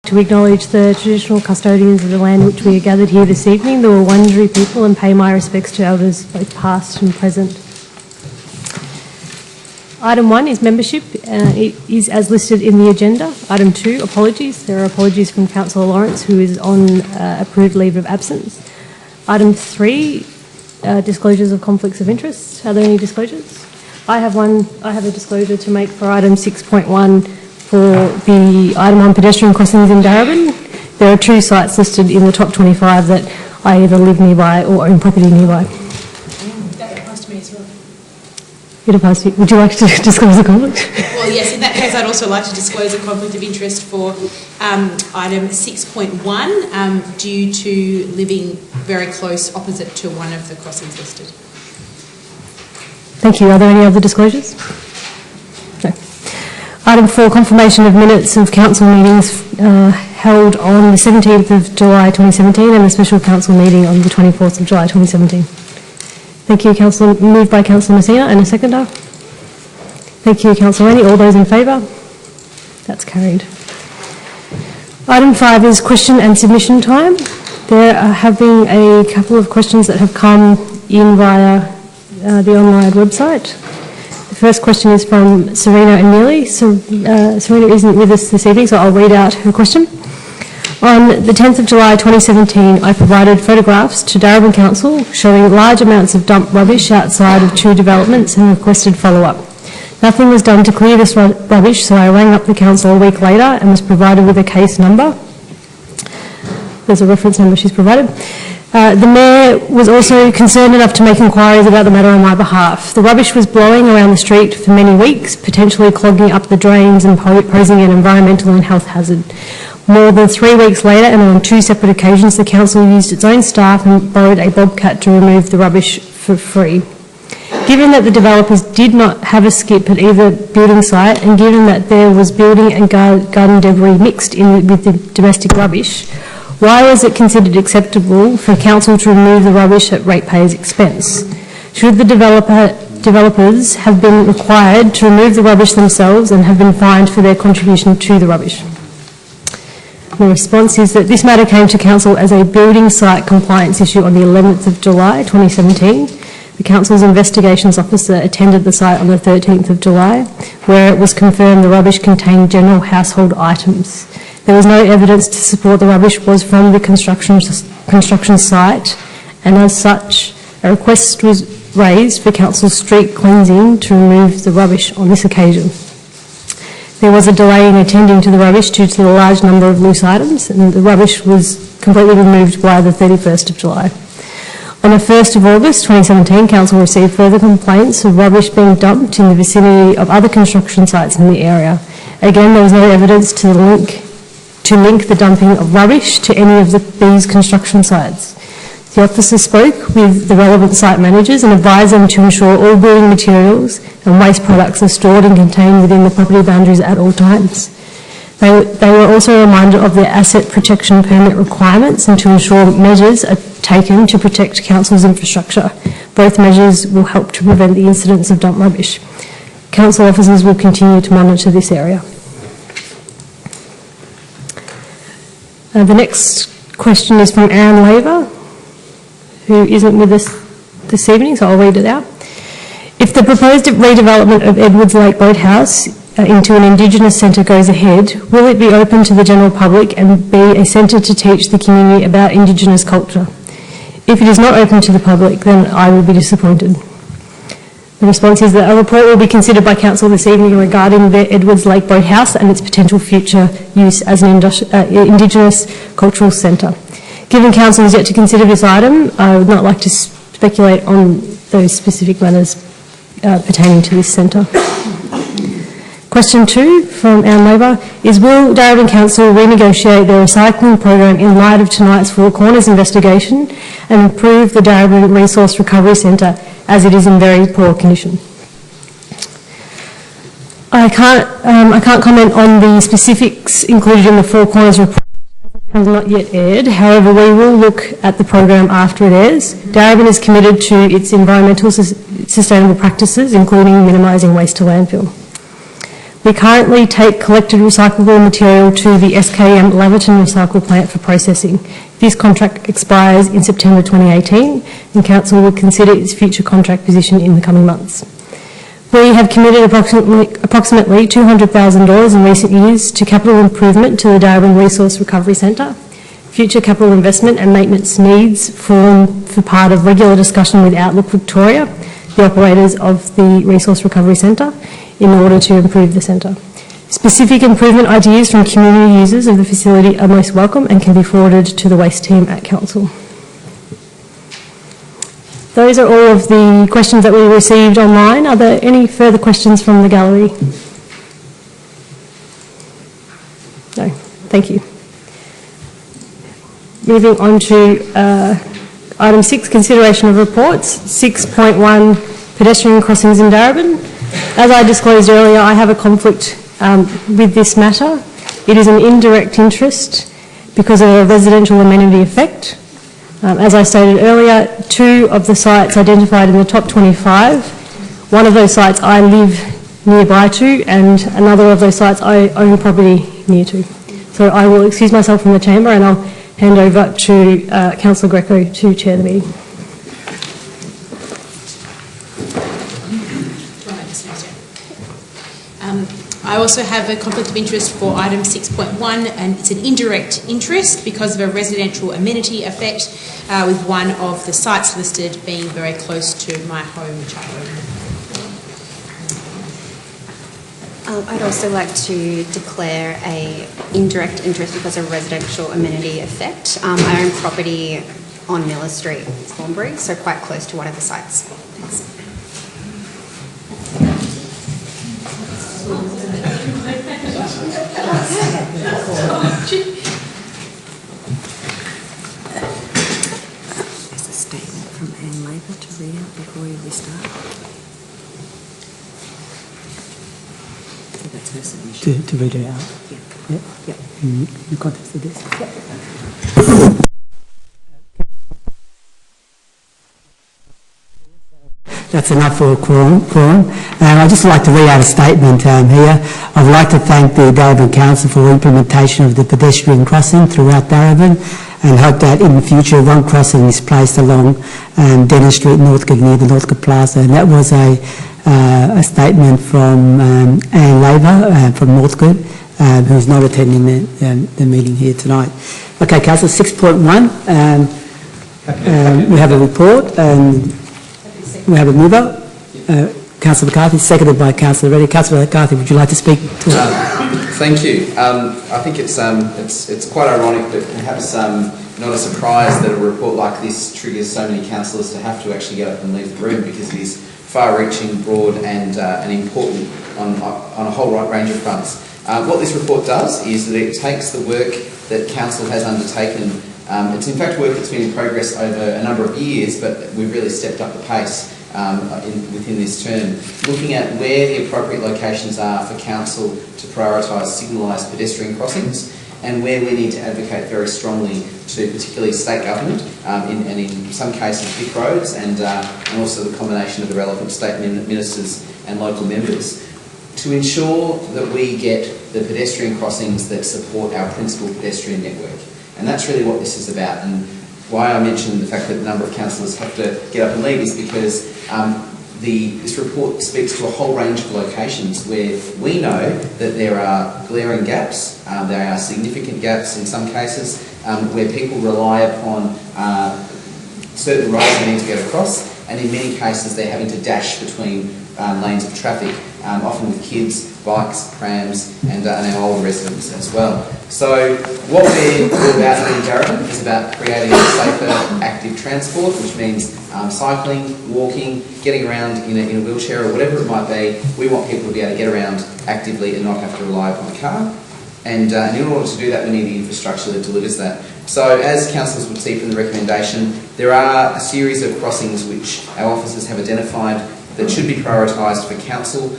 To acknowledge the traditional custodians of the land in which we are gathered here this evening, the Wurundjeri people, and pay my respects to elders both past and present. Item 1 is membership. It is as listed in the agenda. Item 2, apologies. There are apologies from Councillor Lawrence, who is on approved leave of absence. Item 3, disclosures of conflicts of interest. Are there any disclosures? I have a disclosure to make for item 6.1 for the item on pedestrian crossings in Darebin. There are 2 sites listed in the top 25 that I either live nearby or own property nearby. That applies to me as well. It applies to you. Would you like to disclose a conflict? Well, yes, in that case, I'd also like to disclose a conflict of interest for item 6.1 due to living very close opposite to one of the crossings listed. Thank you. Are there any other disclosures? No. Item 4, confirmation of minutes of council meetings held on the 17th of July 2017 and the special council meeting on the 24th of July 2017. Thank you, Councillor. Moved by Councillor Messina, and a seconder. Thank you, Councillor Rennie. All those in favour? That's carried. Item 5 is question and submission time. There have been a couple of questions that have come in via the online website. The first question is from Serena and Neely. So, Serena isn't with us this evening, so I'll read out her question. On the 10th of July 2017, I provided photographs to Darebin Council showing large amounts of dumped rubbish outside of 2 developments and requested follow-up. Nothing was done to clear this rubbish, so I rang up the council a week later and was provided with a case number. There's a reference number she's provided. The Mayor was also concerned enough to make inquiries about the matter on my behalf. The rubbish was blowing around the street for many weeks, potentially clogging up the drains and posing an environmental and health hazard. More than 3 weeks later, and on 2 separate occasions, the council used its own staff and borrowed a bobcat to remove the rubbish for free. Given that the developers did not have a skip at either building site, and given that there was building and garden debris mixed in with the domestic rubbish, why was it considered acceptable for council to remove the rubbish at ratepayers' expense? Should the developers have been required to remove the rubbish themselves and have been fined for their contribution to the rubbish? The response is that this matter came to council as a building site compliance issue on the 11th of July 2017. The council's investigations officer attended the site on the 13th of July, where it was confirmed the rubbish contained general household items. There was no evidence to support the rubbish was from the construction site, and as such, a request was raised for council's street cleansing to remove the rubbish on this occasion. There was a delay in attending to the rubbish due to the large number of loose items, and the rubbish was completely removed by the 31st of July. On the 1st of August 2017, council received further complaints of rubbish being dumped in the vicinity of other construction sites in the area. Again, there was no evidence to link the dumping of rubbish to any of these construction sites. The officer spoke with the relevant site managers and advised them to ensure all building materials and waste products are stored and contained within the property boundaries at all times. They were also reminded of their asset protection permit requirements and to ensure measures are taken to protect council's infrastructure. Both measures will help to prevent the incidence of dump rubbish. Council officers will continue to monitor this area. The next question is from Aaron Laver, who isn't with us this evening, so I'll read it out. If the proposed redevelopment of Edwards Lake Boathouse into an Indigenous centre goes ahead, will it be open to the general public and be a centre to teach the community about Indigenous culture? If it is not open to the public, then I will be disappointed. The response is that a report will be considered by council this evening regarding the Edwards Lake Boathouse and its potential future use as an Indigenous cultural centre. Given council is yet to consider this item, I would not like to speculate on those specific matters pertaining to this centre. Question 2 from Anne Labour is, will Darebin Council renegotiate their recycling program in light of tonight's Four Corners investigation and improve the Darebin Resource Recovery Centre as it is in very poor condition? I can't comment on the specifics included in the Four Corners report. It has not yet aired. However, we will look at the program after it airs. Darebin is committed to its environmental sustainable practices, including minimising waste to landfill. We currently take collected recyclable material to the SKM Laverton Recycle Plant for processing. This contract expires in September 2018 and Council will consider its future contract position in the coming months. We have committed approximately $200,000 in recent years to capital improvement to the Darebin Resource Recovery Centre. Future capital investment and maintenance needs form for part of regular discussion with Outlook Victoria, the operators of the Resource Recovery Centre, in order to improve the centre. Specific improvement ideas from community users of the facility are most welcome and can be forwarded to the waste team at Council. Those are all of the questions that we received online. Are there any further questions from the gallery? No, thank you. Moving on to item 6, consideration of reports. 6.1, pedestrian crossings in Darebin. As I disclosed earlier, I have a conflict with this matter. It is an indirect interest because of a residential amenity effect. As I stated earlier, 2 of the sites identified in the top 25, one of those sites I live nearby to and another of those sites I own property near to. So I will excuse myself from the chamber and I'll hand over to Councillor Greco to chair the meeting. I also have a conflict of interest for item 6.1 and it's an indirect interest because of a residential amenity effect with one of the sites listed being very close to my home, which I own. I'd also like to declare a indirect interest because of residential amenity effect. I own property on Miller Street, Thornbury, so quite close to one of the sites. Thanks. There's a statement from Anne Labour to read out before we start. So that's her submission. To read it out? Yeah. Yeah. Yeah. In the context of this? Yeah. That's enough for a quorum. I'd just like to read out a statement here. I'd like to thank the Darebin Council for implementation of the pedestrian crossing throughout Darebin and hope that in the future one crossing is placed along Dennis Street, Northcote, near the Northcote Plaza. And that was a statement from Anne Labour from Northcote, who's not attending the meeting here tonight. Okay, Councillor, 6.1. We have a report and we have a mover, Councillor McCarthy, seconded by Councillor Reddy. Councillor McCarthy, would you like to speak to it? Thank you. I think it's quite ironic, but perhaps not a surprise that a report like this triggers so many councillors to have to actually get up and leave the room because it is far-reaching, broad, and important on a whole range of fronts. What this report does is that it takes the work that council has undertaken. It's in fact work that's been in progress over a number of years, but we've really stepped up the pace within this term, looking at where the appropriate locations are for council to prioritise signalised pedestrian crossings and where we need to advocate very strongly to particularly state government and in some cases Vic Roads and also the combination of the relevant state ministers and local members to ensure that we get the pedestrian crossings that support our principal pedestrian network. And that's really what this is about. And why I mentioned the fact that a number of councillors have to get up and leave is because this report speaks to a whole range of locations where we know that there are glaring gaps, there are significant gaps in some cases, where people rely upon certain roads they need to get across, and in many cases they're having to dash between lanes of traffic, often with kids, bikes, prams, and our older residents as well. So what we're all about here in Darebin is about creating a safer, active transport, which means cycling, walking, getting around in a wheelchair or whatever it might be. We want people to be able to get around actively and not have to rely upon a car. And in order to do that, we need the infrastructure that delivers that. So as councillors would see from the recommendation, there are a series of crossings which our officers have identified that should be prioritised for council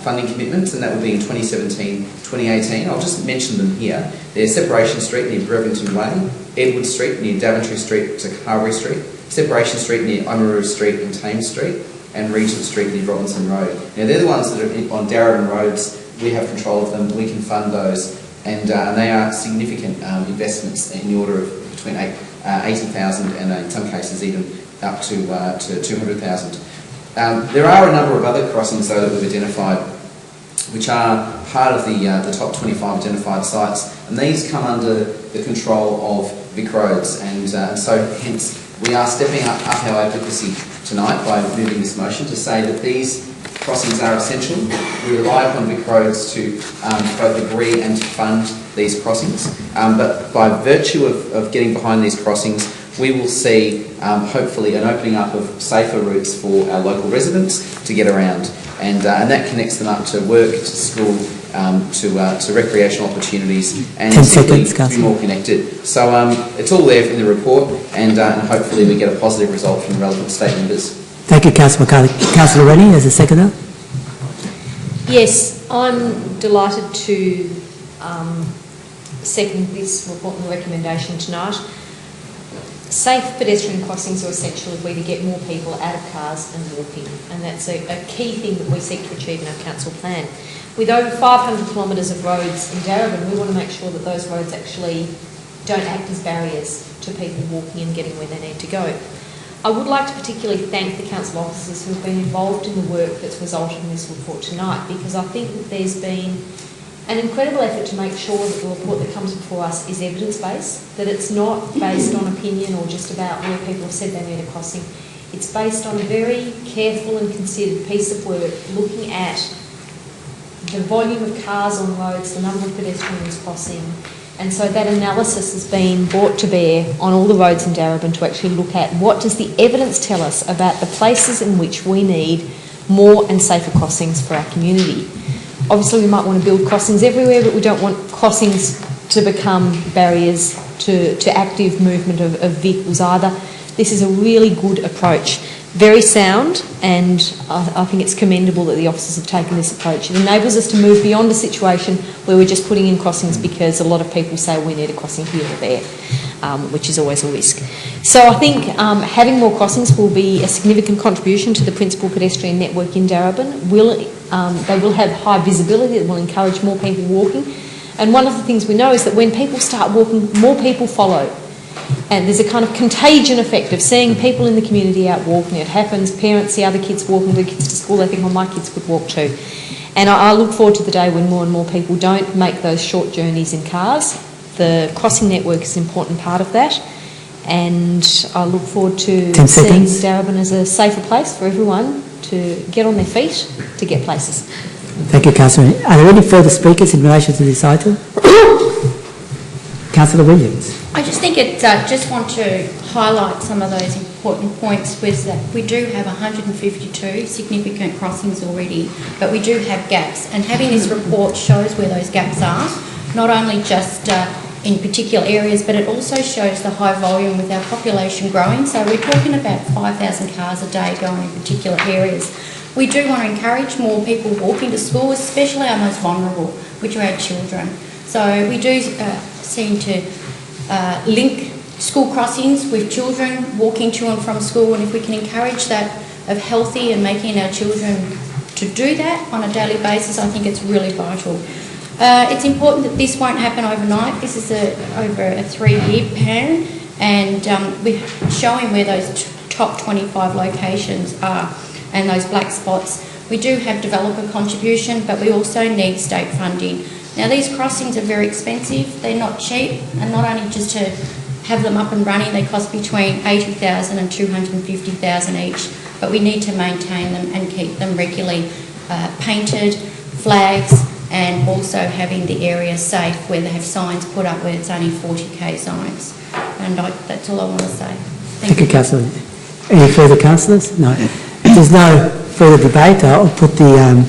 funding commitments, and that will be in 2017, 2018. I'll just mention them here. There's Separation Street near Brevington Way, Edward Street near Daventry Street to Carberry Street, Separation Street near Oamaru Street and Thames Street, and Regent Street near Robinson Road. Now they're the ones that are on Darebin roads. We have control of them, we can fund those, and they are significant investments in the order of between 80,000 and in some cases even up to 200,000. There are a number of other crossings though that we've identified which are part of the top 25 identified sites, and these come under the control of Vic Roads, and so hence we are stepping up our advocacy tonight by moving this motion to say that these crossings are essential. We rely upon Vic Roads to both agree and to fund these crossings, but by virtue of getting behind these crossings, we will see hopefully an opening up of safer routes for our local residents to get around, and that connects them up to work, to school, to recreational opportunities, and simply to be more connected. So it's all there in the report, and hopefully we get a positive result from the relevant state members. Thank you, Councillor McCarthy. Councillor Rennie, as a seconder. Yes, I'm delighted to second this report and the recommendation tonight. Safe pedestrian crossings are essential if we're to get more people out of cars and walking, and that's a key thing that we seek to achieve in our council plan. With over 500 kilometres of roads in Darebin, we want to make sure that those roads actually don't act as barriers to people walking and getting where they need to go. I would like to particularly thank the council officers who have been involved in the work that's resulted in this report tonight, because I think that there's been an incredible effort to make sure that the report that comes before us is evidence-based, that it's not based on opinion or just about where people have said they need a crossing. It's based on a very careful and considered piece of work looking at the volume of cars on roads, the number of pedestrians crossing, and so that analysis has been brought to bear on all the roads in Darebin to actually look at what does the evidence tell us about the places in which we need more and safer crossings for our community. Obviously we might want to build crossings everywhere, but we don't want crossings to become barriers to active movement of vehicles either. This is a really good approach, very sound, and I think it's commendable that the officers have taken this approach. It enables us to move beyond a situation where we're just putting in crossings because a lot of people say we need a crossing here or there, which is always a risk. So I think having more crossings will be a significant contribution to the principal pedestrian network in Darebin. They will have high visibility that will encourage more people walking. And one of the things we know is that when people start walking, more people follow. And there's a kind of contagion effect of seeing people in the community out walking. It happens, parents see other kids walking, their kids to school, they think, oh, my kids could walk too. And I look forward to the day when more and more people don't make those short journeys in cars. The crossing network is an important part of that. And I look forward to seeing Darebin as a safer place for everyone to get on their feet, to get places. Thank you, Councillor. Are there any further speakers in relation to this item? Councillor Williams. I just think just want to highlight some of those important points was that we do have 152 significant crossings already, but we do have gaps, and having this report shows where those gaps are, not only just in particular areas, but it also shows the high volume with our population growing. So we're talking about 5,000 cars a day going in particular areas. We do want to encourage more people walking to school, especially our most vulnerable, which are our children. So we do seem to link school crossings with children walking to and from school, and if we can encourage that of healthy and making our children to do that on a daily basis, I think it's really vital. It's important that this won't happen overnight. This is over a 3-year plan, and we're showing where those top 25 locations are and those black spots. We do have developer contribution, but we also need state funding. Now, these crossings are very expensive. They're not cheap, and not only just to have them up and running, they cost between $80,000 and $250,000 each, but we need to maintain them and keep them regularly painted, flags, and also having the area safe where they have signs put up where it's only 40k zones. And that's all I want to say. Thank you, Councillor. Any further councillors? No. If there's no further debate, I'll put the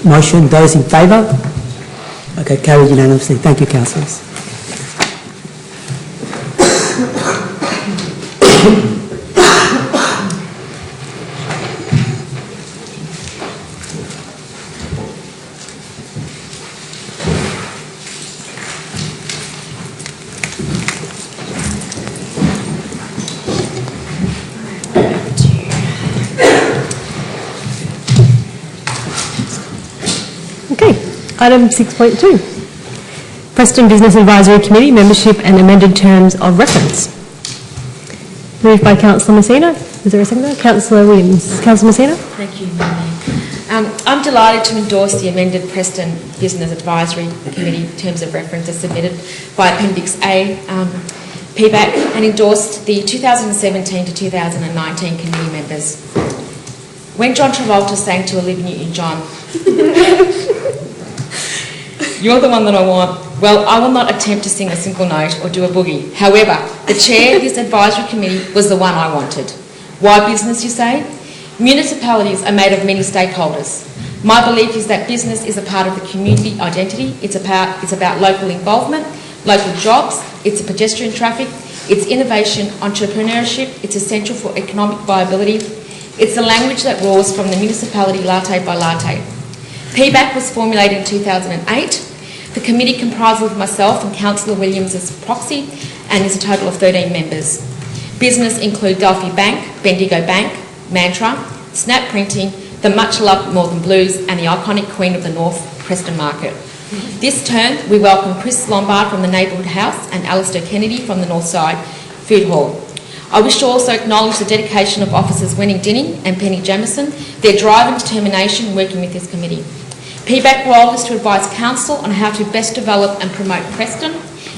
motion. Those in favour? Okay, carried unanimously. Thank you, councillors. Item 6.2. Preston Business Advisory Committee membership and amended terms of reference. Moved by Councillor Messina. Is there a seconder? Councillor Williams. Councillor Messina. Thank you, Mayor. I'm delighted to endorse the amended Preston Business Advisory Committee terms of reference as submitted by Appendix A, PBAC, and endorsed the 2017 to 2019 committee members. When John Travolta sang to Olivia Newton-John, "You're the one that I want," well, I will not attempt to sing a single note or do a boogie. However, the chair of this advisory committee was the one I wanted. Why business, you say? Municipalities are made of many stakeholders. My belief is that business is a part of the community identity. It's about local involvement, local jobs, it's pedestrian traffic, it's innovation, entrepreneurship, it's essential for economic viability. It's the language that roars from the municipality latte by latte. PBAC was formulated in 2008. The committee comprises myself and Councillor Williams as proxy and is a total of 13 members. Business include Delphi Bank, Bendigo Bank, Mantra, Snap Printing, the much-loved Northern Blues and the iconic Queen of the North, Preston Market. This term, we welcome Chris Lombard from the Neighbourhood House and Alistair Kennedy from the Northside Food Hall. I wish to also acknowledge the dedication of officers Winnie Dinning and Penny Jamieson, their drive and determination in working with this committee. PBAC role is to advise Council on how to best develop and promote Preston.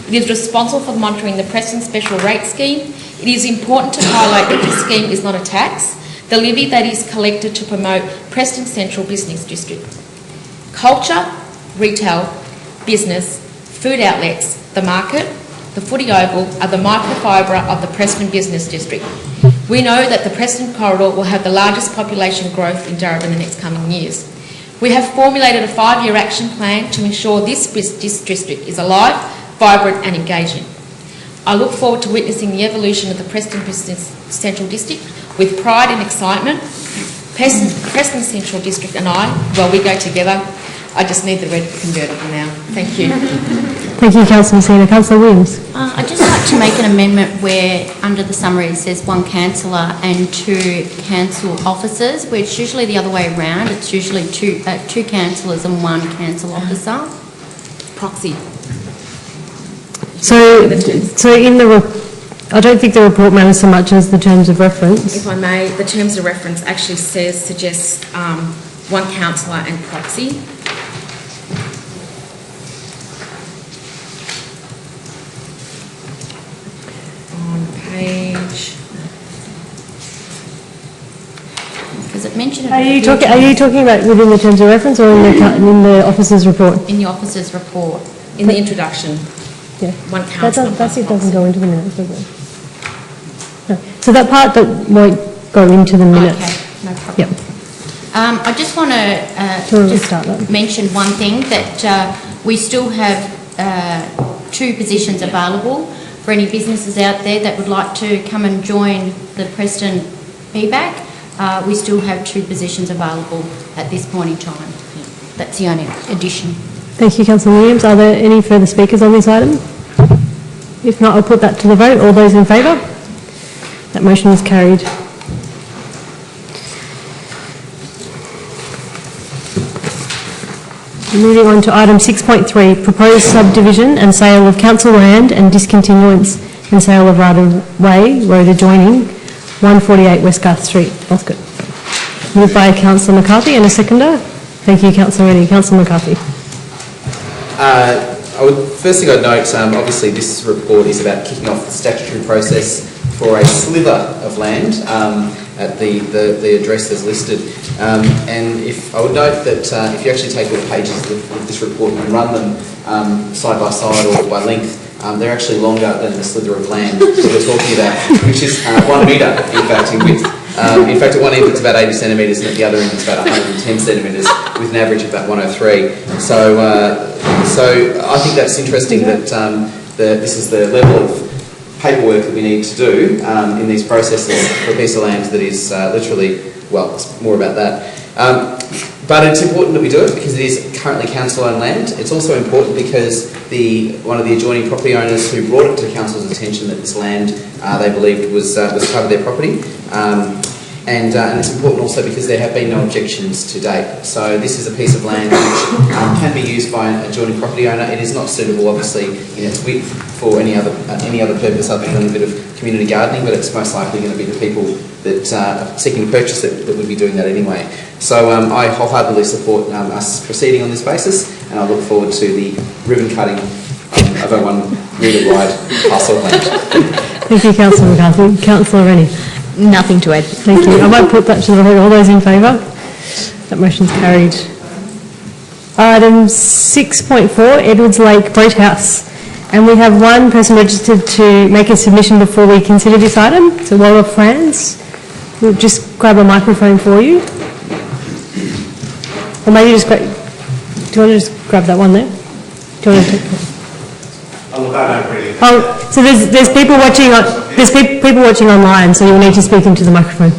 It is responsible for monitoring the Preston Special Rate Scheme. It is important to highlight that this scheme is not a tax, the levy that is collected to promote Preston Central Business District. Culture, retail, business, food outlets, the market, the footy oval are the microfibre of the Preston Business District. We know that the Preston corridor will have the largest population growth in Darabin in the next coming years. We have formulated a 5-year action plan to ensure this district is alive, vibrant and engaging. I look forward to witnessing the evolution of the Preston Business Central District with pride and excitement. Preston Central District and I, well, we go together. I just need the red convertible now. Thank you. Thank you, Councillor Messina. Councillor Williams. I'd just like to make an amendment where under the summary it says 1 councillor and 2 council officers, where it's usually the other way around. It's usually two councillors and 1 council officer. Proxy. So in the I don't think the report matters so much as the terms of reference. If I may, the terms of reference actually suggests 1 councillor and proxy. On page. Does it mention it? Are you talking about within the terms of reference or in the officer's report? In the officer's report. In the introduction. Yeah. 1 councillor. That doesn't go into the minutes, does it? No. So that part that won't go into the minutes. Okay, no problem. Yep. I just want to mention one thing, that we still have 2 positions available for any businesses out there that would like to come and join the Preston PBAC. We still have 2 positions available at this point in time. That's the only addition. Thank you, Councillor Williams. Are there any further speakers on this item? If not, I'll put that to the vote. All those in favour? That motion is carried. Moving on to item 6.3, proposed subdivision and sale of council land and discontinuance and sale of right-of-way road adjoining 148 West Garth Street, Northcote. Moved by Councillor McCarthy and a seconder. Thank you, Councillor Rennie. Councillor McCarthy. First thing I'd note, obviously this report is about kicking off the statutory process for a sliver of land at the address as listed. And if I would note that if you actually take all the pages of this report and run them side by side or by length, they're actually longer than the slither of land that we're talking about, which is 1 metre, in fact, in width. In fact, at one end it's about 80 centimetres and at the other end it's about 110 centimetres with an average of about 103. So I think that's interesting that this is the level of paperwork that we need to do in these processes for a piece of land that is literally, well, it's more about that. But it's important that we do it because it is currently council-owned land. It's also important because one of the adjoining property owners who brought it to council's attention that this land they believed was part of their property. And it's important also because there have been no objections to date. So this is a piece of land which can be used by an adjoining property owner. It is not suitable, obviously, in its width for any other purpose other than a bit of community gardening, but it's most likely going to be the people that are seeking to purchase it that would be doing that anyway. So I wholeheartedly support us proceeding on this basis, and I look forward to the ribbon cutting of a 1 metre wide parcel of land. Thank you, Councillor McCarthy. Councillor Rennie. Nothing to add. Thank you. I might put that to the vote. All those in favour? That motion's carried. Item 6.4, Edwards Lake Boathouse. And we have one person registered to make a submission before we consider this item. So Laura Franz, we'll just grab a microphone for you. Or maybe just grab, do you want to just grab that one there? Do you want to take it? Oh, look, I don't really. Oh, so there's people watching on, there's people watching online, so you'll need to speak into the microphone.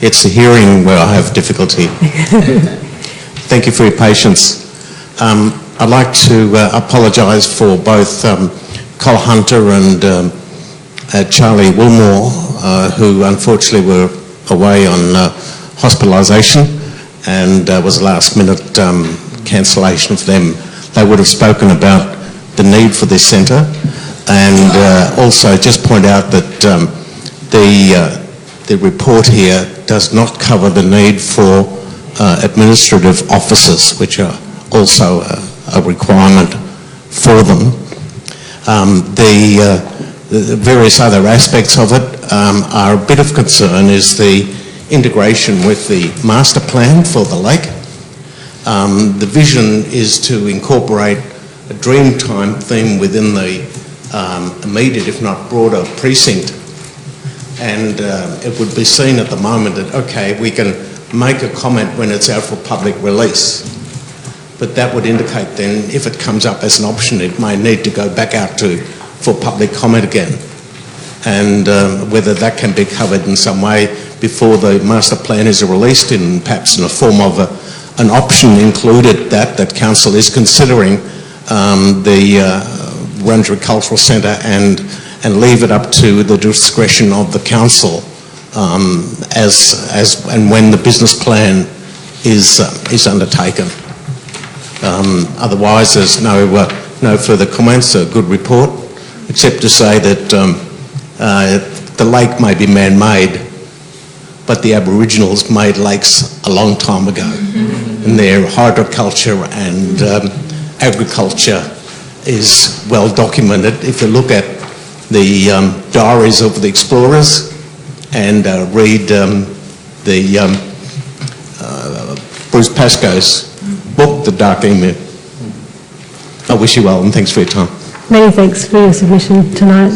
It's the hearing where I have difficulty. Thank you for your patience. I'd like to apologise for both Cole Hunter and Charlie Wilmore, who unfortunately were away on hospitalisation, and was a last-minute cancellation for them. They would have spoken about the need for this centre, and also just point out that the report here does not cover the need for administrative officers, which are also a requirement for them. The various other aspects of it are a bit of concern is the integration with the master plan for the lake. The vision is to incorporate a Dreamtime theme within the immediate, if not broader, precinct. And it would be seen at the moment that, okay, we can make a comment when it's out for public release. But that would indicate then, if it comes up as an option, it may need to go back out for public comment again. And whether that can be covered in some way before the master plan is released, in perhaps in the form of an option included that council is considering the Wurundjeri Cultural Centre and leave it up to the discretion of the council as and when the business plan is undertaken. Otherwise, there's no further comments. A good report, except to say that the lake may be man-made, but the Aboriginals made lakes a long time ago, and their hydroculture and agriculture is well documented. If you look at the diaries of the explorers and read Bruce Pascoe's book, The Dark Emu. I wish you well and thanks for your time. Many thanks for your submission tonight.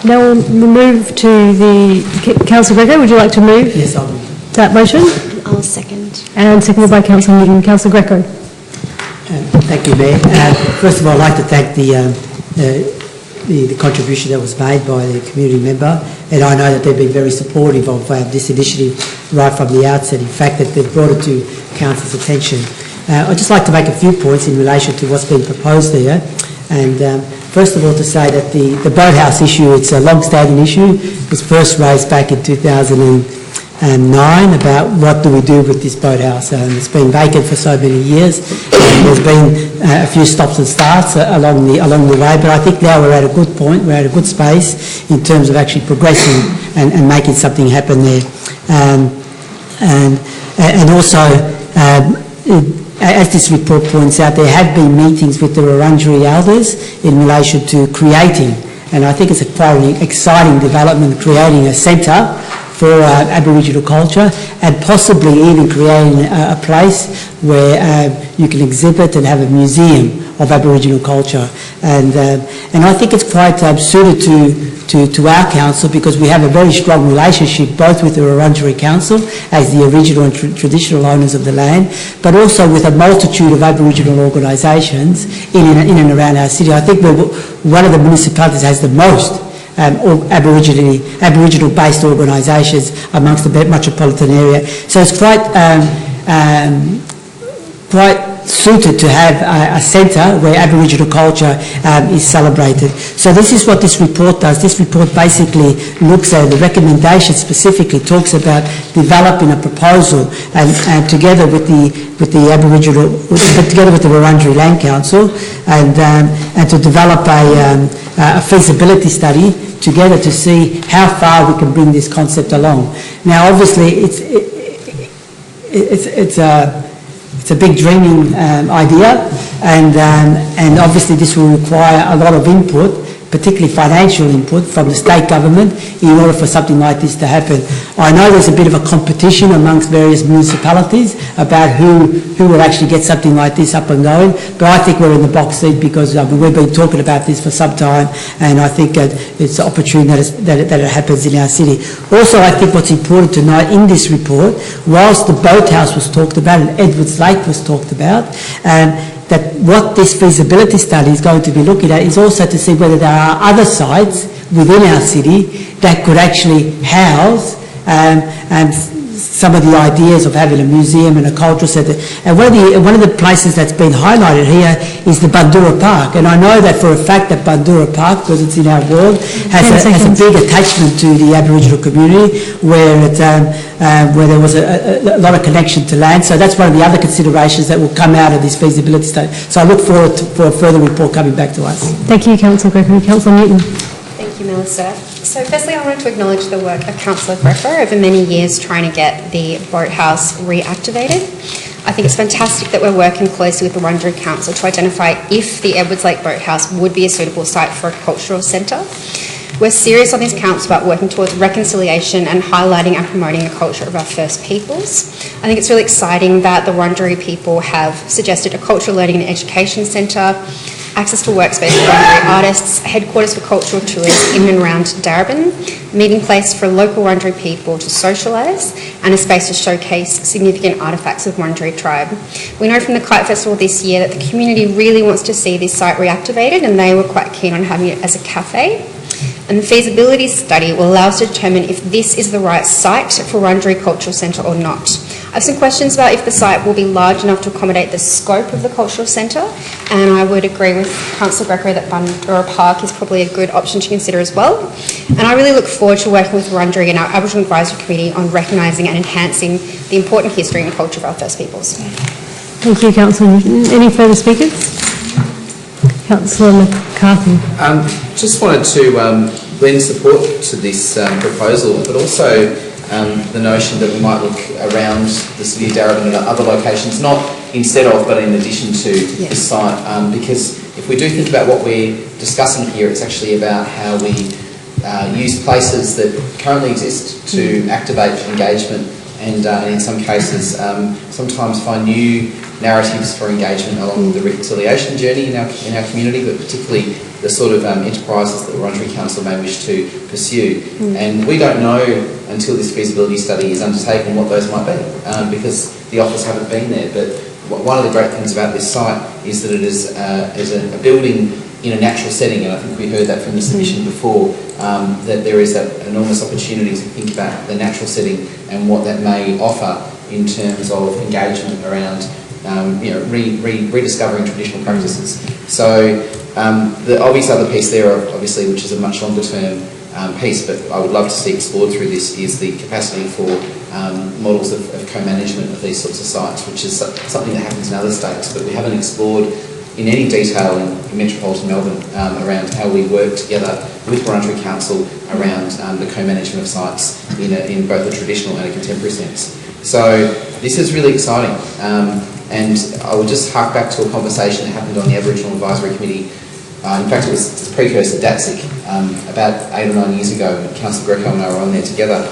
Now we'll move to the... Councillor Greco, would you like to move? Yes, I'll move. That motion? I'll second. And seconded by Councillor Newton. Councillor Greco. Thank you, Mayor. First of all, I'd like to thank the contribution that was made by the community member, and I know that they've been very supportive of this initiative right from the outset. In fact, that they've brought it to Council's attention. I'd just like to make a few points in relation to what's been proposed there. And first of all, to say that the boathouse issue, it's a long-standing issue. It was first raised back in 2009 about what do we do with this boathouse. It's been vacant for so many years. And there's been a few stops and starts along the way, but I think now we're at a good point, we're at a good space in terms of actually progressing and making something happen there. And also, as this report points out, there have been meetings with the Wurundjeri elders in relation to creating, and I think it's quite an exciting development, creating a centre for Aboriginal culture, and possibly even creating a place where you can exhibit and have a museum of Aboriginal culture. And I think it's quite suited to our council, because we have a very strong relationship both with the Wurundjeri Council as the original and traditional owners of the land, but also with a multitude of Aboriginal organisations in and around our city. I think we're one of the municipalities that has the most Aboriginal-based organisations amongst the metropolitan area. So it's quite suited to have a centre where Aboriginal culture is celebrated. So this is what this report does. This report basically looks at the recommendation, specifically talks about developing a proposal and together with the Aboriginal, together with the Wurundjeri Land Council, and to develop a feasibility study together to see how far we can bring this concept along. Now, obviously, it's a big dreaming idea, and obviously this will require a lot of input, particularly financial input from the state government in order for something like this to happen. I know there's a bit of a competition amongst various municipalities about who will actually get something like this up and going, but I think we're in the box seat because we've been talking about this for some time, and I think it's opportune that it happens in our city. Also, I think what's important to note in this report, whilst the boathouse was talked about and Edwards Lake was talked about, that what this feasibility study is going to be looking at is also to see whether there are other sites within our city that could actually house some of the ideas of having a museum and a cultural centre. And one of the places that's been highlighted here is the Bundoora Park. And I know that for a fact that Bundoora Park, because it's in our ward, has a big attachment to the Aboriginal community where there was a lot of connection to land. So that's one of the other considerations that will come out of this feasibility study. So I look forward for a further report coming back to us. Thank you, Councillor Greco. Councillor Newton. Thank you, Melissa. So firstly, I wanted to acknowledge the work of Councillor Greco over many years trying to get the boathouse reactivated. I think it's fantastic that we're working closely with the Wurundjeri Council to identify if the Edwards Lake Boathouse would be a suitable site for a cultural centre. We're serious on this council about working towards reconciliation and highlighting and promoting the culture of our First Peoples. I think it's really exciting that the Wurundjeri people have suggested a cultural learning and education centre, access to workspace for Wurundjeri artists, headquarters for cultural tours in and around Darebin, meeting place for local Wurundjeri people to socialise, and a space to showcase significant artefacts of Wurundjeri tribe. We know from the Kite Festival this year that the community really wants to see this site reactivated, and they were quite keen on having it as a cafe. And the feasibility study will allow us to determine if this is the right site for Wurundjeri Cultural Centre or not. I have some questions about if the site will be large enough to accommodate the scope of the cultural centre, and I would agree with Councillor Greco that Bundoora Park is probably a good option to consider as well. And I really look forward to working with Wurundjeri and our Aboriginal Advisory Committee on recognising and enhancing the important history and culture of our First Peoples. Thank you, Councillor Newton. Any further speakers? Councillor McCarthy. Just wanted to lend support to this proposal, but also the notion that we might look around the city of Darebin and other locations, not instead of, but in addition to this site, because if we do think about what we're discussing here, it's actually about how we use places that currently exist to activate engagement and in some cases sometimes find new narratives for engagement along the reconciliation journey in our community, but particularly the sort of enterprises that the Wurundjeri Council may wish to pursue. And we don't know until this feasibility study is undertaken what those might be, because the office haven't been there. But one of the great things about this site is that it is a building in a natural setting, and I think we heard that from the submission before, that there is that enormous opportunity to think about the natural setting and what that may offer in terms of engagement around rediscovering traditional practices. So the obvious other piece there, obviously, which is a much longer term piece, but I would love to see explored through this, is the capacity for models of co-management of these sorts of sites, which is something that happens in other states, but we haven't explored in any detail in metropolitan Melbourne around how we work together with Wurundjeri Council around the co-management of sites in both a traditional and a contemporary sense. So this is really exciting, and I would just hark back to a conversation that happened on the Aboriginal Advisory Committee. In fact, it was the precursor DATSIC about 8 or 9 years ago, and Councillor Greco and I were on there together,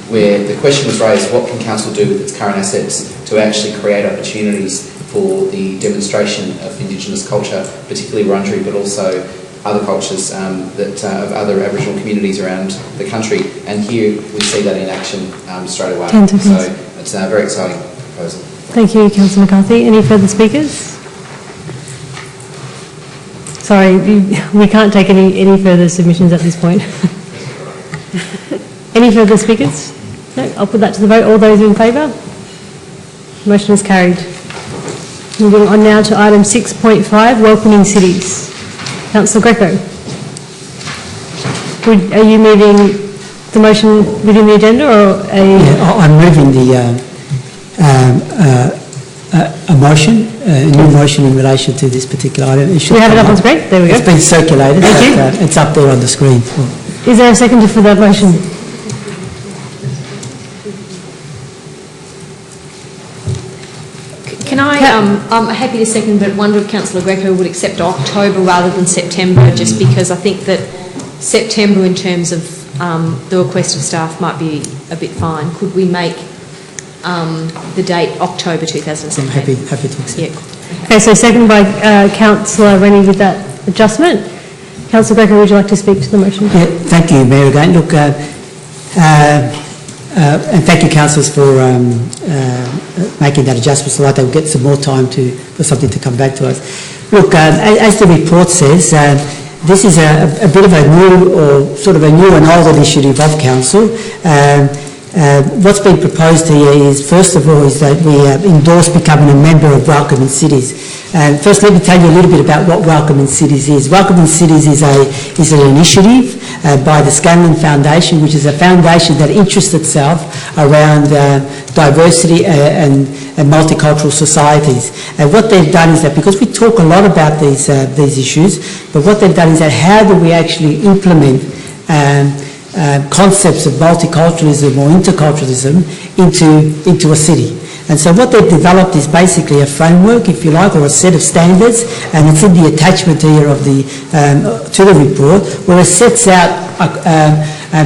where the question was raised, what can Council do with its current assets to actually create opportunities for the demonstration of Indigenous culture, particularly Wurundjeri, but also other cultures of other Aboriginal communities around the country. And here we see that in action straight away. So it's a very exciting proposal. Thank you, Councillor McCarthy. Any further speakers? Sorry, we can't take any further submissions at this point. Any further speakers? No, I'll put that to the vote. All those in favour? Motion is carried. Moving on now to item 6.5, welcoming cities. Councillor Greco. Are you moving the motion within the agenda or a... Yeah, I'm moving a motion, a new motion in relation to this particular item. We have it up on screen? There we go. It's been circulated, Thank but it's up there on the screen. Is there a seconder for that motion? Can I, I'm happy to second, but wonder if Councillor Greco would accept October rather than September, just because I think that September in terms of the request of staff might be a bit fine. Could we make the date October 2017? I'm happy to accept. Yeah. Okay, so second by Councillor Rennie with that adjustment. Councillor Greco, would you like to speak to the motion? Yeah, thank you, Mayor, again. Look, and thank you, councillors, for making that adjustment so that they'll get some more time for something to come back to us. Look, as the report says, this is a bit of a new, or sort of a new and old initiative of council. What's been proposed here is, first of all, is that we endorse becoming a member of Welcoming Cities. First, let me tell you a little bit about what Welcoming Cities is. Welcoming Cities is an initiative by the Scanlon Foundation, which is a foundation that interests itself around diversity and multicultural societies. And what they've done is that, because we talk a lot about these issues, but what they've done is that how do we actually implement concepts of multiculturalism or interculturalism into a city. And so what they've developed is basically a framework, if you like, or a set of standards, and it's in the attachment here of to the report, where it sets out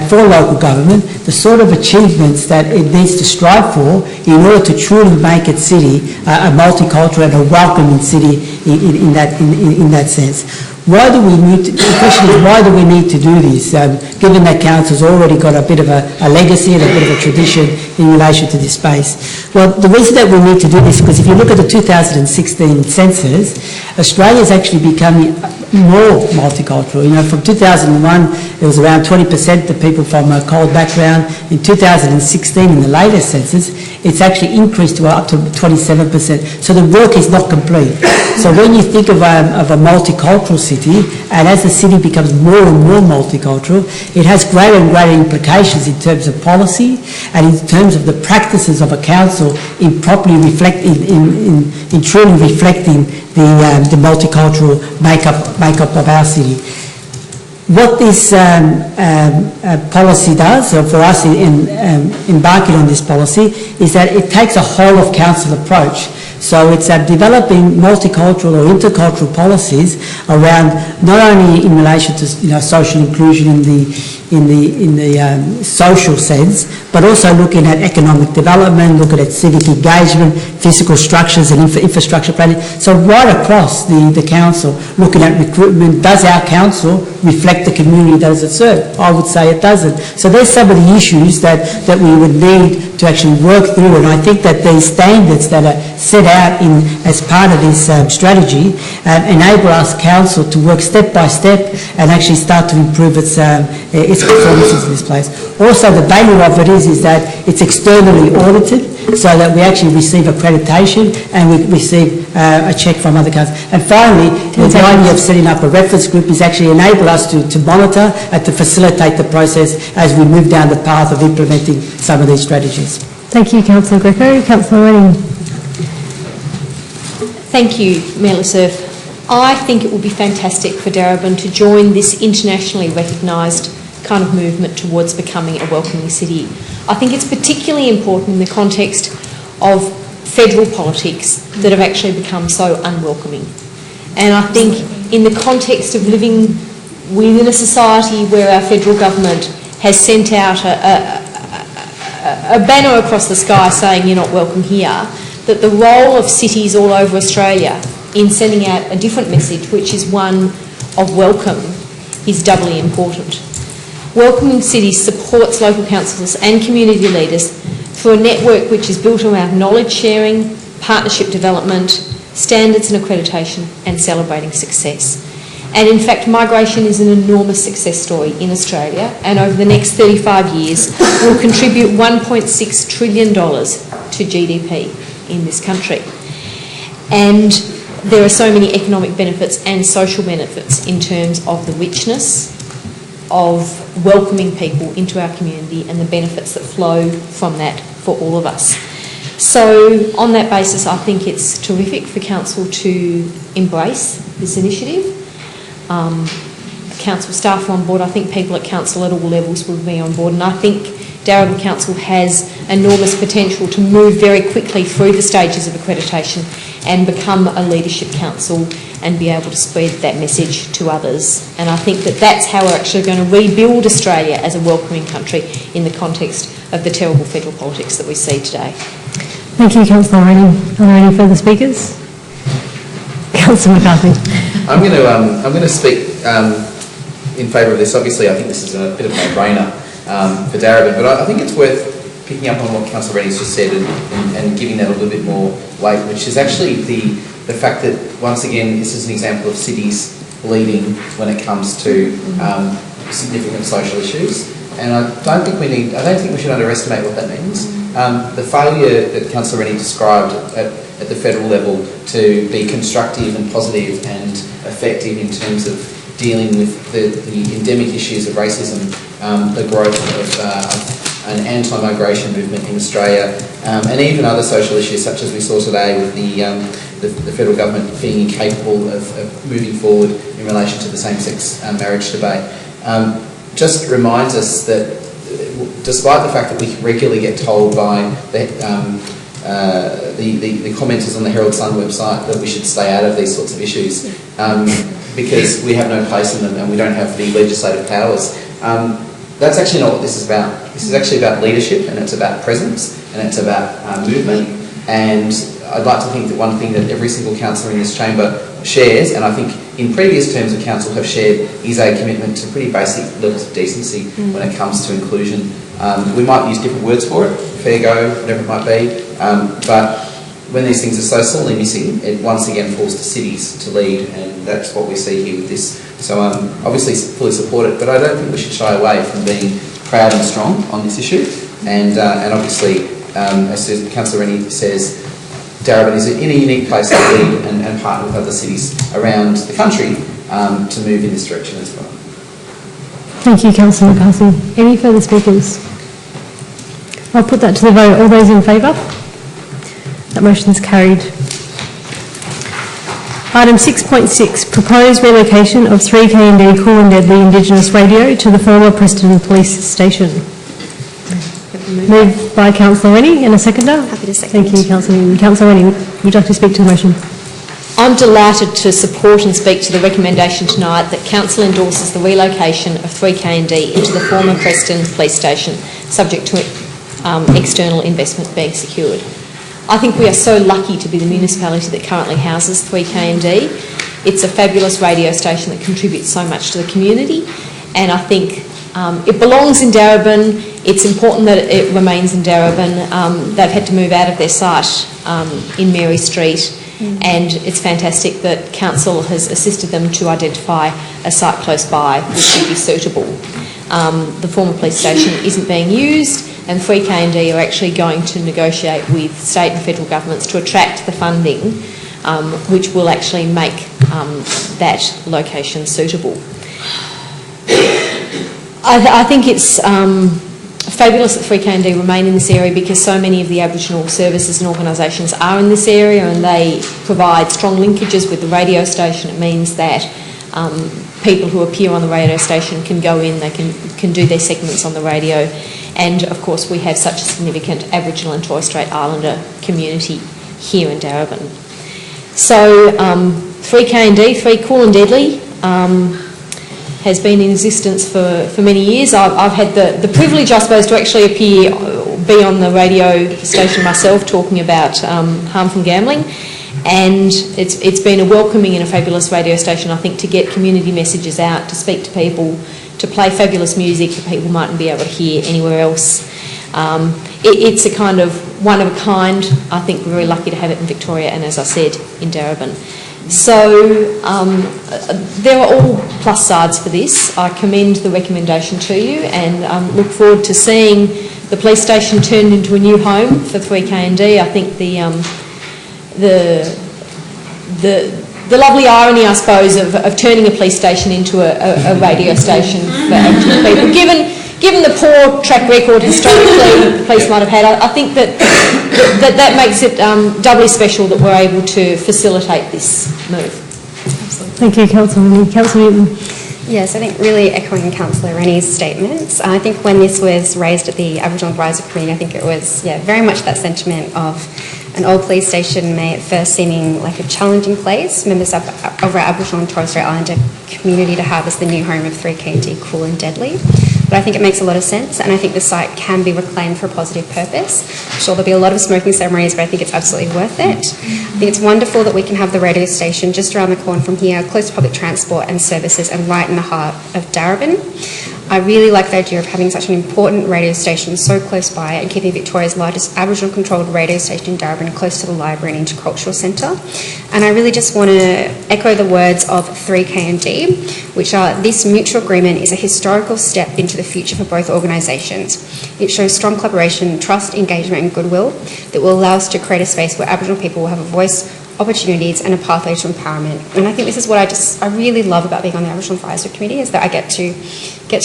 for local government the sort of achievements that it needs to strive for in order to truly make its city a multicultural and a welcoming city in that sense. Why do we need to, the question is, why do we need to do this, given that council's already got a bit of a legacy and a bit of a tradition in relation to this space? Well, the reason that we need to do this is because if you look at the 2016 census, Australia is actually becoming more multicultural. You know, from 2001, it was around 20% of people from a cold background. In 2016, in the latest census, it's actually increased to up to 27%. So the work is not complete. So when you think of a multicultural city, and as the city becomes more and more multicultural, it has greater and greater implications in terms of policy and in terms of the practices of a council in properly in truly reflecting the multicultural makeup of our city. What this policy does, or for us in embarking on this policy, is that it takes a whole of council approach. So it's developing multicultural or intercultural policies around, not only in relation to social inclusion in the social sense, but also looking at economic development, looking at civic engagement, physical structures and infrastructure planning. So right across the council, looking at recruitment. Does our council reflect the community that it serves? I would say it doesn't. So there's some of the issues that we would need to actually work through, and I think that these standards that are set out as part of this strategy enable us council to work step by step and actually start to improve its performances in this place. Also, the value of it is that it's externally audited, so that we actually receive accreditation and we receive a check from other councils. And finally, the idea of setting up a reference group is actually enable us to monitor and to facilitate the process as we move down the path of implementing some of these strategies. Thank you, Councillor Greco. Councillor Rennie. Thank you, Mayor Lasserf. I think it would be fantastic for Darebin to join this internationally recognised kind of movement towards becoming a welcoming city. I think it's particularly important in the context of federal politics that have actually become so unwelcoming. And I think in the context of living within a society where our federal government has sent out a banner across the sky saying you're not welcome here, that the role of cities all over Australia in sending out a different message, which is one of welcome, is doubly important. Welcoming Cities supports local councils and community leaders through a network which is built around knowledge sharing, partnership development, standards and accreditation, and celebrating success. And in fact, migration is an enormous success story in Australia, and over the next 35 years will contribute $1.6 trillion to GDP in this country. And there are so many economic benefits and social benefits in terms of the richness of welcoming people into our community and the benefits that flow from that for all of us. So on that basis, I think it's terrific for Council to embrace this initiative. Council staff are on board. I think people at Council at all levels will be on board, and I think Darebin Council has enormous potential to move very quickly through the stages of accreditation and become a leadership council and be able to spread that message to others. And I think that that's how we're actually going to rebuild Australia as a welcoming country in the context of the terrible federal politics that we see today. Thank you, Councillor Rainey. Are there any further speakers? Councillor McCarthy. I'm going to speak in favour of this. Obviously, I think this is a bit of a no-brainer for Darebin, but I think it's worth picking up on what Councillor Rennie's just said and giving that a little bit more weight, which is actually the fact that, once again, this is an example of cities leading when it comes to significant social issues. And I don't think we should underestimate what that means. The failure that Councillor Rennie described at the federal level to be constructive and positive and effective in terms of dealing with the endemic issues of racism, the growth of an anti-migration movement in Australia, and even other social issues such as we saw today with the federal government being incapable of moving forward in relation to the same-sex marriage debate, just reminds us that despite the fact that we regularly get told by the commenters on the Herald Sun website that we should stay out of these sorts of issues because we have no place in them and we don't have the legislative powers, that's actually not what this is about. This is actually about leadership, and it's about presence, and it's about movement. And I'd like to think that one thing that every single councillor in this chamber shares, and I think in previous terms of council have shared, is a commitment to pretty basic levels of decency when it comes to inclusion. We might use different words for it, fair go, whatever it might be, but when these things are so sorely missing, it once again falls to cities to lead, and that's what we see here with this. So obviously fully support it, but I don't think we should shy away from being proud and strong on this issue. And obviously, as Councillor Rennie says, Darebin is in a unique place to lead and partner with other cities around the country to move in this direction as well. Thank you, Councillor McCarthy. Any further speakers? I'll put that to the vote. All those in favour? That motion is carried. Item 6.6, proposed relocation of 3K&D Coolangatta Indigenous Radio to the former Preston Police Station. Moved by Councillor Rennie, and a seconder? Happy to second. Thank you, Councillor Rennie. Would you like to speak to the motion? I'm delighted to support and speak to the recommendation tonight that Council endorses the relocation of 3K&D into the former Preston Police Station, subject to external investment being secured. I think we are so lucky to be the municipality that currently houses 3K&D. It's a fabulous radio station that contributes so much to the community, and I think it belongs in Darebin. It's important that it remains in Darebin. They've had to move out of their site in Mary Street, and it's fantastic that Council has assisted them to identify a site close by which would be suitable. The former police station isn't being used, and 3K&D are actually going to negotiate with state and federal governments to attract the funding which will actually make that location suitable. I think it's fabulous that 3K&D remain in this area because so many of the Aboriginal services and organisations are in this area, and they provide strong linkages with the radio station. It means that people who appear on the radio station can go in, they can do their segments on the radio, and of course we have such a significant Aboriginal and Torres Strait Islander community here in Darebin. So 3K&D, 3 Cool and Deadly, has been in existence for many years. I've had the privilege, I suppose, to actually be on the radio station myself talking about harm from gambling, and it's been a welcoming and a fabulous radio station, I think, to get community messages out, to speak to people, to play fabulous music that people mightn't be able to hear anywhere else. It's a kind of one of a kind. I think we're very lucky to have it in Victoria, and as I said, in Darebin. So there are all plus sides for this. I commend the recommendation to you, and look forward to seeing the police station turned into a new home for 3K&D. I think the the lovely irony, I suppose, of turning a police station into a radio station for Aboriginal people. Given the poor track record historically the police might have had, I think that makes it doubly special that we're able to facilitate this move. Thank you, Councillor Rennie. Councillor Newton. Yes, I think really echoing Councillor Rennie's statements. I think when this was raised at the Aboriginal Advisory Committee, I think it was very much that sentiment of an old police station may at first seeming like a challenging place, members of our Aboriginal and Torres Strait Islander community to have as the new home of 3KND, cool and deadly. But I think it makes a lot of sense, and I think the site can be reclaimed for a positive purpose. I'm sure there'll be a lot of smoking ceremonies, but I think it's absolutely worth it. I think it's wonderful that we can have the radio station just around the corner from here, close to public transport and services, and right in the heart of Darebin. I really like the idea of having such an important radio station so close by and keeping Victoria's largest Aboriginal controlled radio station in Darebin close to the library and intercultural centre. And I really just want to echo the words of 3KND, which are, this mutual agreement is a historical step into the future for both organisations. It shows strong collaboration, trust, engagement and goodwill that will allow us to create a space where Aboriginal people will have a voice, opportunities and a pathway to empowerment. And I think this is what I really love about being on the Aboriginal Advisory Committee, is that I get to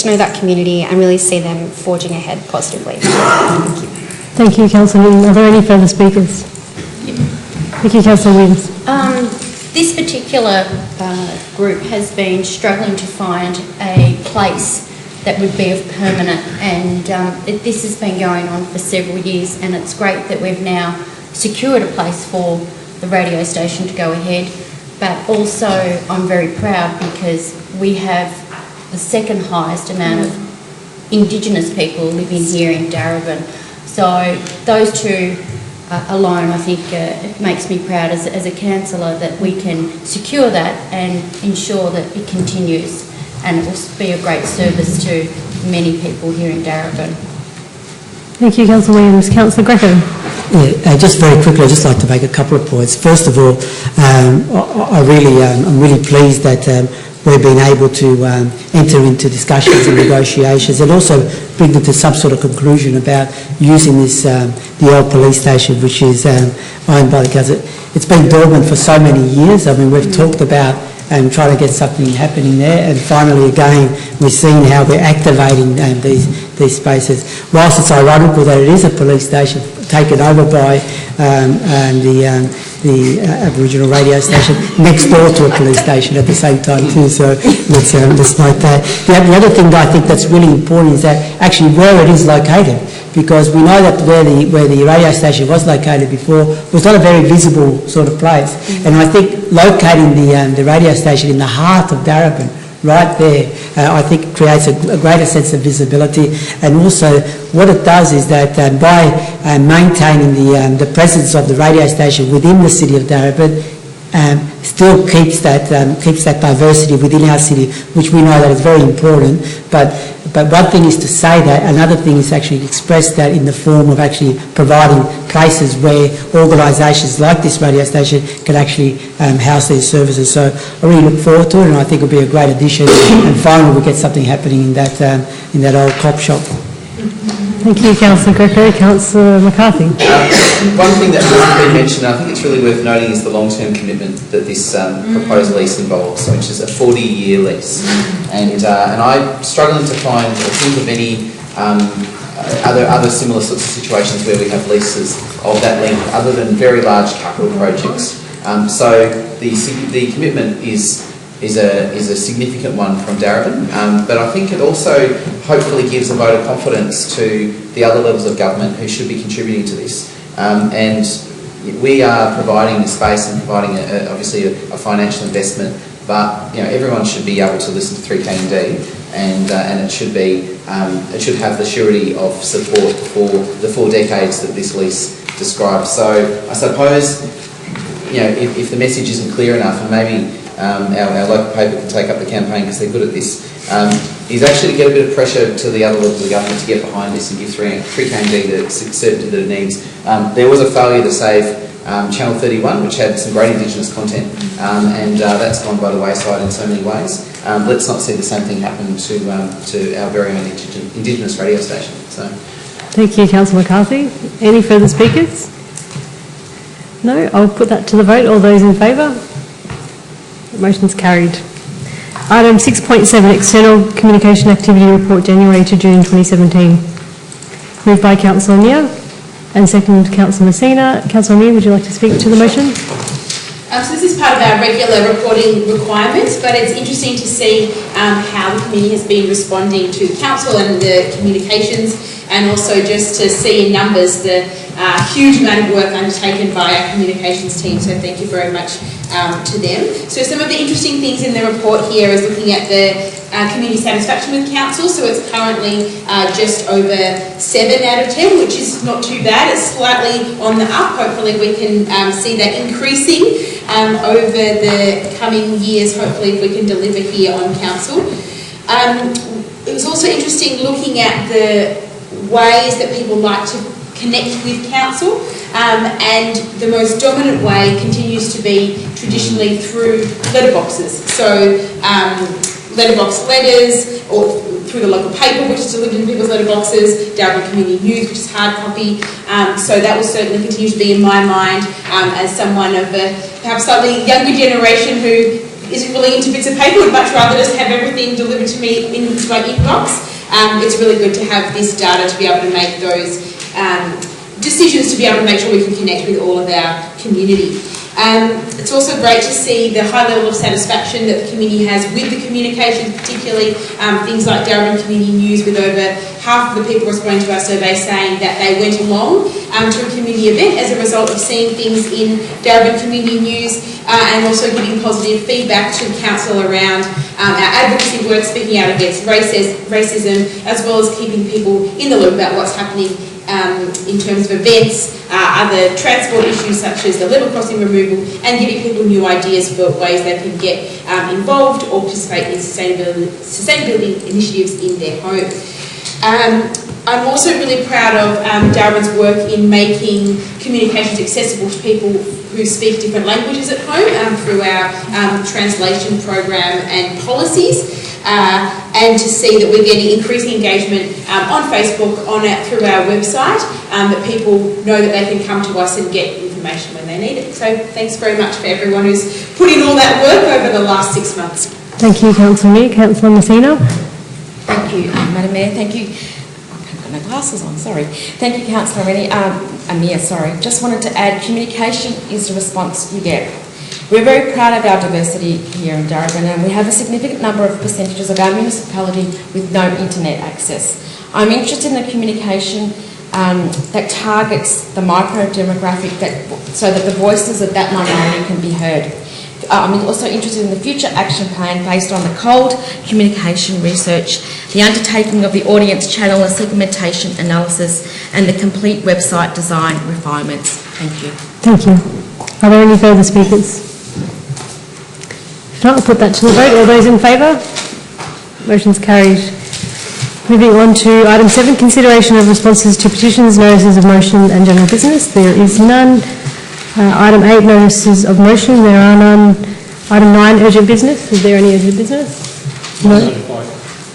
know that community and really see them forging ahead positively. Thank you. Thank you, Councillor Newton. Are there any further speakers? Thank you, Councillor Williams. This particular group has been struggling to find a place that would be of permanent, and this has been going on for several years, and it's great that we've now secured a place for the radio station to go ahead. But also I'm very proud because we have the second highest amount of Indigenous people living here in Darebin. So those two alone, I think it makes me proud as a councillor that we can secure that and ensure that it continues, and it will be a great service to many people here in Darebin. Thank you, Councillor Williams. Councillor Greco. Yeah, just very quickly, I'd just like to make a couple of points. First of all, I'm really pleased that we've been able to enter into discussions and negotiations, and also bring them to some sort of conclusion about using this the old police station, which is owned by the council. It's been dormant for so many years. I mean, we've talked about trying to get something happening there, and finally again we're seeing how we're activating these spaces. Whilst it's ironical that it is a police station taken over by the Aboriginal radio station next door to a police station at the same time too, so let's note that. The other thing that I think that's really important is that actually where it is located, because we know that where the radio station was located before was not a very visible sort of place, and I think locating the radio station in the heart of Darebin, right there, I think creates a greater sense of visibility. And also what it does is that by maintaining the presence of the radio station within the city of Darebin, still keeps that diversity within our city, which we know that is very important. But one thing is to say that, another thing is actually express that in the form of actually providing places where organisations like this radio station can actually house these services. So I really look forward to it, and I think it'll be a great addition. And finally, we get something happening in that old cop shop. Thank you, Councillor Greco. Councillor McCarthy. One thing that hasn't been mentioned, I think it's really worth noting, is the long-term commitment that this proposed lease involves, which is a 40-year lease. And I'm struggling to find or think of any other similar sorts of situations where we have leases of that length, other than very large capital projects. So the commitment is a significant one from Darebin, but I think it also hopefully gives a vote of confidence to the other levels of government who should be contributing to this. And we are providing the space and providing obviously a financial investment, but everyone should be able to listen to 3KND, and it should have the surety of support for the 4 decades that this lease describes. So I suppose if the message isn't clear enough, and maybe our local paper can take up the campaign because they're good at this, is actually to get a bit of pressure to the other levels of government to get behind this and give 3KND the certainty that it needs. There was a failure to save Channel 31, which had some great Indigenous content, and that's gone by the wayside in so many ways. Let's not see the same thing happen to our very own Indigenous radio station. So, thank you, Councillor McCarthy. Any further speakers? No? I'll put that to the vote. All those in favour? Motion's carried. Item 6.7, External Communication Activity Report, January to June 2017. Moved by Councillor Neer and seconded Councillor Messina. Councillor Neer, would you like to speak to the motion? So this is part of our regular reporting requirements, but it's interesting to see how the committee has been responding to the council and the communications, and also just to see in numbers the huge amount of work undertaken by our communications team, so thank you very much to them. So some of the interesting things in the report here is looking at the community satisfaction with council. So it's currently just over 7 out of 10, which is not too bad. It's slightly on the up. Hopefully we can see that increasing over the coming years, hopefully, if we can deliver here on council. It was also interesting looking at the ways that people like to connect with council, and the most dominant way continues to be traditionally through letterboxes. So letterbox letters, or through the local paper, which is delivered in people's letterboxes, Darwin Community News, which is hard copy. So that will certainly continue to be in my mind as someone of a perhaps slightly younger generation who isn't really into bits of paper, would much rather just have everything delivered to me into my inbox. It's really good to have this data to be able to make those decisions, to be able to make sure we can connect with all of our community. It's also great to see the high level of satisfaction that the community has with the communications, particularly things like Darwin Community News, with over half of the people responding to our survey saying that they went along to a community event as a result of seeing things in Darwin Community News, and also giving positive feedback to the council around our advocacy work, speaking out against racism, as well as keeping people in the loop about what's happening in terms of events, other transport issues such as the level crossing removal, and giving people new ideas for ways they can get involved or participate in sustainability initiatives in their home. I'm also really proud of Darwin's work in making communications accessible to people who speak different languages at home through our translation program and policies. And to see that we're getting increasing engagement on Facebook, through our website, that people know that they can come to us and get information when they need it. So thanks very much for everyone who's put in all that work over the last 6 months. Thank you, Councillor Neer. Councillor Messina. Thank you, Madam Mayor. Thank you. I've got my glasses on, sorry. Thank you, Councillor Amir, sorry. Just wanted to add, communication is the response you get. We're very proud of our diversity here in Darwin, and we have a significant number of percentages of our municipality with no internet access. I'm interested in the communication that targets the micro-demographic so that the voices of that minority can be heard. I'm also interested in the future action plan based on the cold communication research, the undertaking of the audience channel and segmentation analysis, and the complete website design refinements. Thank you. Thank you. Are there any further speakers? If not, I'll put that to the vote. All those in favour? Motion's carried. Moving on to item 7, consideration of responses to petitions, notices of motion and general business. There is none. Item 8, notices of motion. There are none. Item 9, urgent business. Is there any urgent business? No.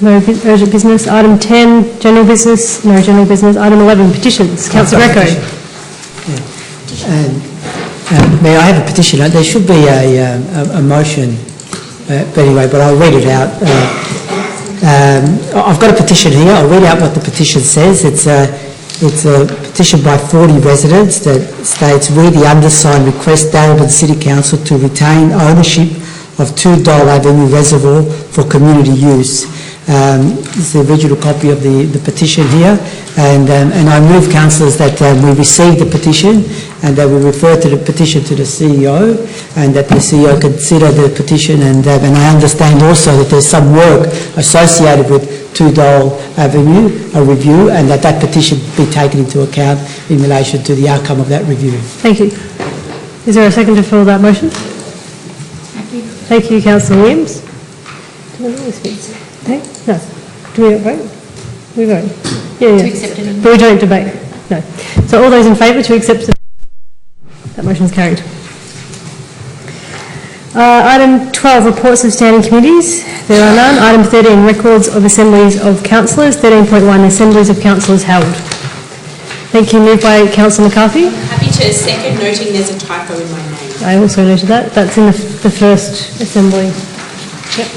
No urgent business. Item 10, general business. No general business. Item 11, petitions. Councillor Recco. Mayor, I have a petition. There should be a motion, but anyway, but I'll read it out. I've got a petition here. I'll read out what the petition says. It's a petition by 40 residents that states, we, the undersigned, request Darebin City Council to retain ownership of 2 Dole Avenue Reservoir for community use. This is the original copy of the petition here, and I move, councillors, that we receive the petition and that we refer to the petition to the CEO, and that the CEO consider the petition, and I understand also that there's some work associated with 2 Dole Avenue, a review, and that petition be taken into account in relation to the outcome of that review. Thank you. Is there a seconder for that motion? Thank you. Thank you, Councillor Williams. No. Do we vote? We vote. Yeah. To accept it. But we don't debate. No. So all those in favour to accept that motion is carried. Item 12, reports of standing committees. There are none. Item 13, records of assemblies of councillors. 13.1, assemblies of councillors held. Thank you. Moved by Councillor McCarthy. I'm happy to second, noting there's a typo in my name. I also noted that. That's in the first assembly. Yep.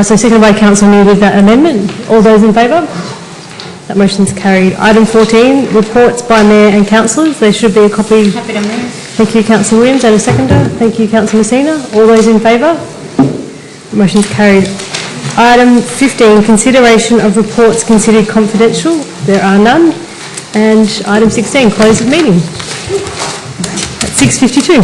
So seconded by Councillor Neal with that amendment. All those in favour? That motion's carried. Item 14, reports by Mayor and Councillors. There should be a copy. Happy to move. Thank you, Councillor Williams, and a seconder. Thank you, Councillor Messina. All those in favour? The motion's carried. Item 15, consideration of reports considered confidential. There are none. And item 16, close of meeting. At 6:52.